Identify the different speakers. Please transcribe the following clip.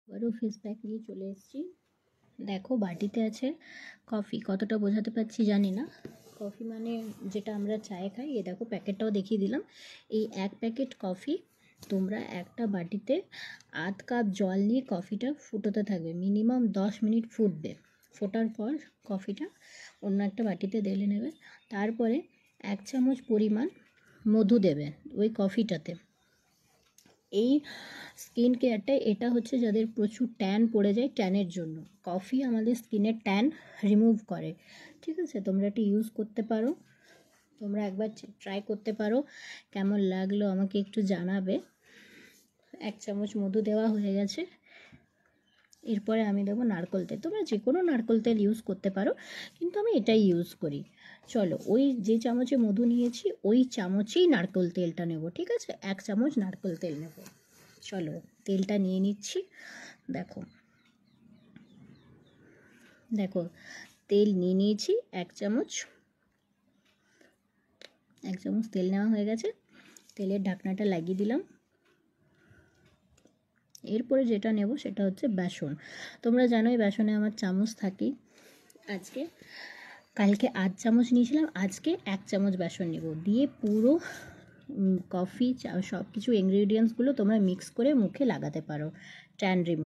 Speaker 1: আবারও face pack নিয়ে চলে এসেছি। দেখো বাটিতে আছে কফি, কতটা বোঝাতে পারছি জানি না। কফি মানে যেটা আমরা চায়ে খাই। এ দেখো প্যাকেটটাও দেখিয়ে দিলাম। এই এক প্যাকেট কফি তোমরা একটা বাটিতে আধ কাপ জল নিয়ে কফিটা ফুটোতে থাকবে, মিনিমাম 10 মিনিট ফুটবে। ফোটার পর কফিটা অন্য একটা বাটিতে ঢেলে নেবে। তারপরে 1 চামচ পরিমাণ মধু দেবে ওই কফিটাতে। এই স্কিন কেয়ারটা এটা হচ্ছে যাদের প্রচুর ট্যান পড়ে যায়, ট্যানের জন্য কফি আমাদের স্কিনের ট্যান রিমুভ করে। ঠিক আছে, তোমরা এটা ইউজ করতে পারো, তোমরা একবার ট্রাই করতে পারো। কেমন লাগলো আমাকে একটু জানাবে। 1 চামচ মধু দেওয়া হয়ে গেছে। এরপরে আমি দেবো নারকেল তেল। তোমরা যে কোনো নারকেল তেল ইউজ করতে পারো, কিন্তু আমি এটাই ইউজ করি। চলো, ওই যে চামচে মধু নিয়েছি ওই চামচেই নারকেল তেলটা নেব। ঠিক আছে, 1 চামচ নারকেল তেল নেব। চলো তেলটা নিয়ে নিচ্ছি। দেখো দেখো তেল নিয়ে নিয়েছি 1 চামচ। 1 চামচ তেল নেওয়া হয়ে গেছে। তেলের ঢাকনাটা লাগিয়ে দিলাম। এরপরে যেটা নেব সেটা হচ্ছে বেসন। তোমরা জানোই বেসনে আমার চামচ থাকেই। কালকে 8 চামচ নিয়েছিলাম, আজকে 1 চামচ বেসন নেব। দিয়ে পুরো কফি সব কিছু ইনগ্রিডিয়েন্টসগুলো তোমরা মিক্স করে মুখে লাগাতে পারো, ট্যান রিমুভ।